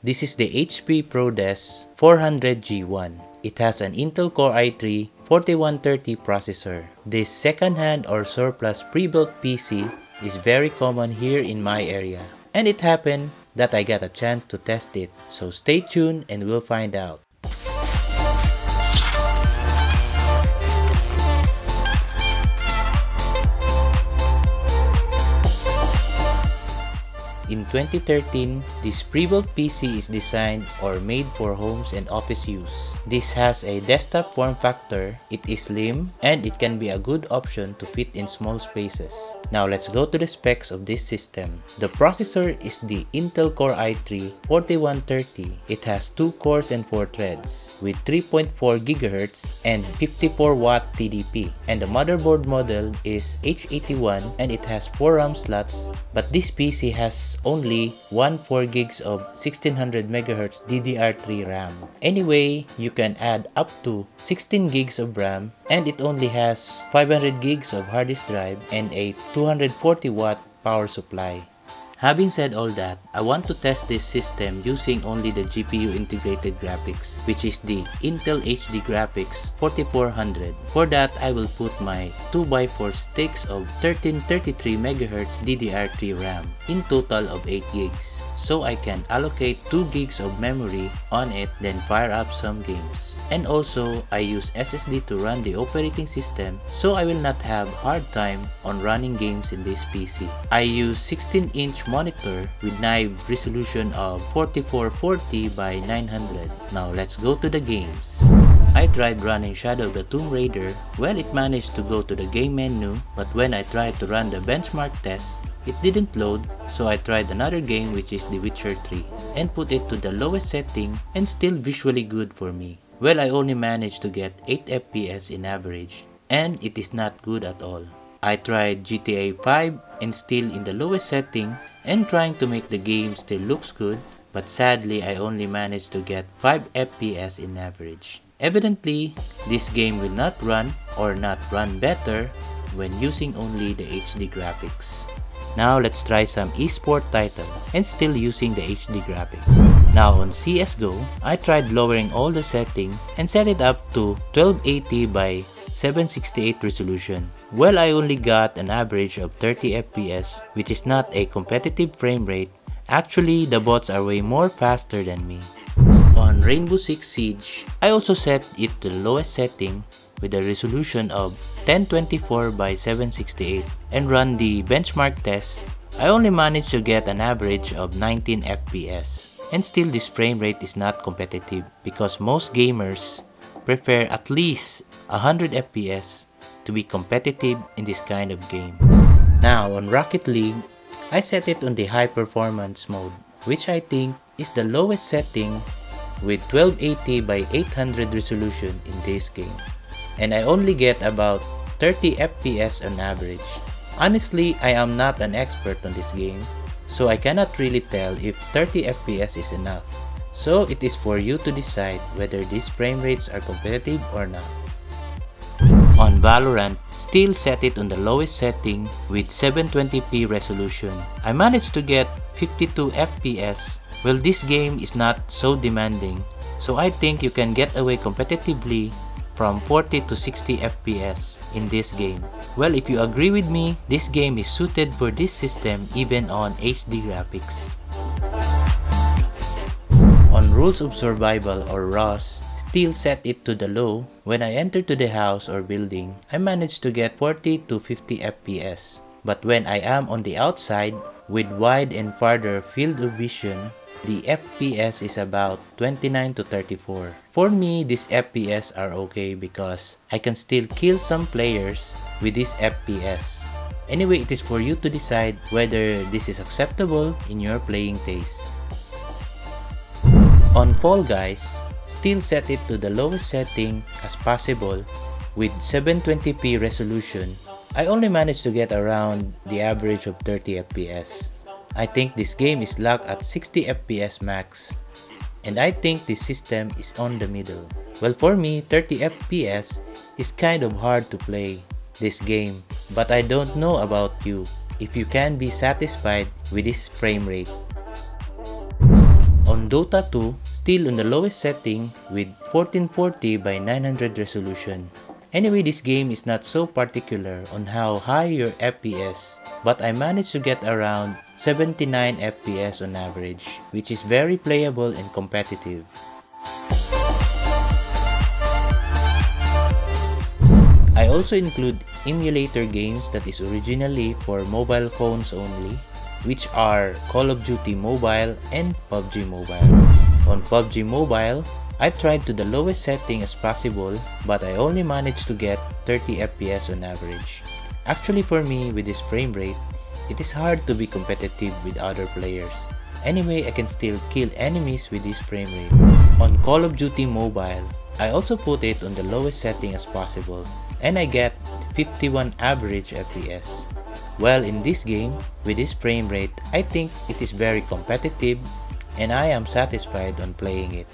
This is the HP Prodesk 400G1. It has an Intel Core i3 4130 processor. This second-hand or surplus pre-built PC is very common here in my area. And it happened that I got a chance to test it. So stay tuned and we'll find out. In 2013, this pre-built PC is designed or made for homes and office use. This has a desktop form factor, it is slim, and it can be a good option to fit in small spaces. Now let's go to the specs of this system. The processor is the Intel Core i3 4130. It has 2 cores and 4 threads with 3.4 GHz and 54 watt TDP. And the motherboard model is H81 and it has 4 RAM slots, but this PC has only 4 gigs of 1600 MHz DDR3 RAM. Anyway, you can add up to 16 gigs of RAM and it only has 500 gigs of hard disk drive and a 240 watt power supply. Having said all that, I want to test this system using only the GPU integrated graphics, which is the Intel HD Graphics 4400. For that, I will put my 2x4 sticks of 1333 MHz DDR3 RAM in total of 8 gigs. So I can allocate 2 gigs of memory on it, then fire up some games. And also, I use SSD to run the operating system, so I will not have hard time on running games in this PC. I use 16-inch monitor with naive resolution of 4440 by 900. Now let's go to the games. I tried running Shadow of the Tomb Raider. Well, it managed to go to the game menu, but when I tried to run the benchmark test, it didn't load, so I tried another game, which is The Witcher 3, and put it to the lowest setting and still visually good for me. Well, I only managed to get 8 FPS in average, and it is not good at all. I tried GTA 5 and still in the lowest setting and trying to make the game still looks good, but sadly I only managed to get 5 FPS in average. Evidently, this game will not run or not run better when using only the HD graphics. Now let's try some esports title and still using the HD graphics. Now on CSGO, I tried lowering all the settings and set it up to 1280 by 768 resolution. Well, I only got an average of 30 FPS, which is not a competitive frame rate. Actually, the bots are way more faster than me. On Rainbow Six Siege, I also set it to the lowest setting with a resolution of 1024 by 768 and run the benchmark test. I only managed to get an average of 19 FPS. And still this frame rate is not competitive because most gamers prefer at least 100 FPS to be competitive in this kind of game. Now on Rocket League, I set it on the high performance mode, which I think is the lowest setting with 1280 by 800 resolution in this game. And I only get about 30 FPS on average. Honestly, I am not an expert on this game, so I cannot really tell if 30 FPS is enough. So it is for you to decide whether these frame rates are competitive or not. On Valorant, still set it on the lowest setting with 720p resolution. I managed to get 52 FPS. Well, this game is not so demanding, so I think you can get away competitively from 40 to 60 FPS in this game. Well, if you agree with me, this game is suited for this system even on HD graphics. On Rules of Survival or ROS, still set it to the low. When I enter to the house or building, I managed to get 40 to 50 FPS. But when I am on the outside with wide and farther field of vision, the FPS is about 29 to 34. For me, these FPS are okay because I can still kill some players with this FPS. Anyway, it is for you to decide whether this is acceptable in your playing taste. On Fall Guys, still set it to the lowest setting as possible with 720p resolution. I only managed to get around the average of 30 FPS. I think this game is locked at 60 FPS max, and I think this system is on the middle. Well, for me, 30 FPS is kind of hard to play this game, but I don't know about you if you can be satisfied with this frame rate. On On Dota 2, still on the lowest setting with 1440 by 900 resolution. Anyway, this game is not so particular on how high your FPS, but I managed to get around 79 FPS on average, which is very playable and competitive. I also include emulator games that is originally for mobile phones only, which are Call of Duty Mobile and PUBG Mobile. On PUBG Mobile, I tried to the lowest setting as possible, but I only managed to get 30 FPS on average. Actually, for me, with this frame rate, it is hard to be competitive with other players. Anyway, I can still kill enemies with this frame rate. On Call of Duty Mobile, I also put it on the lowest setting as possible, and I get 51 average FPS. Well, in this game, with this frame rate, I think it is very competitive and I am satisfied on playing it.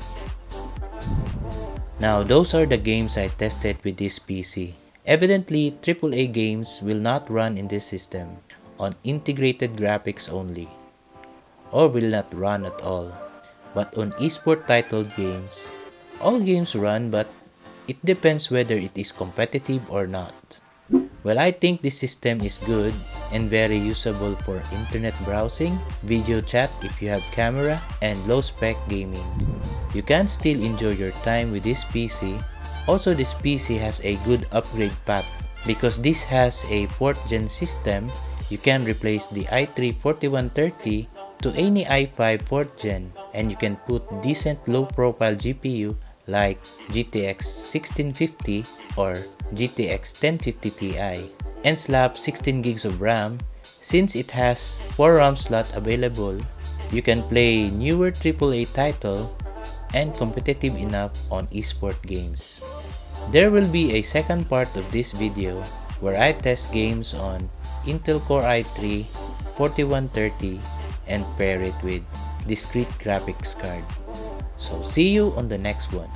Now, those are the games I tested with this PC. Evidently, AAA games will not run in this system on integrated graphics only, or will not run at all. But on esport titled games, all games run, but it depends whether it is competitive or not. Well, I think this system is good and very usable for internet browsing, video chat if you have camera, and low-spec gaming. You can still enjoy your time with this PC. Also, this PC has a good upgrade path. Because this has a 4th gen system, you can replace the i3 4130 to any i5 4th gen, and you can put decent low-profile GPU like GTX 1650 or GTX 1050 Ti and slap 16 gigs of RAM. Since it has 4 RAM slot available, you can play newer AAA title and competitive enough on esport games. There will be a second part of this video where I test games on Intel Core i3 4130 and pair it with discrete graphics card. So see you on the next one.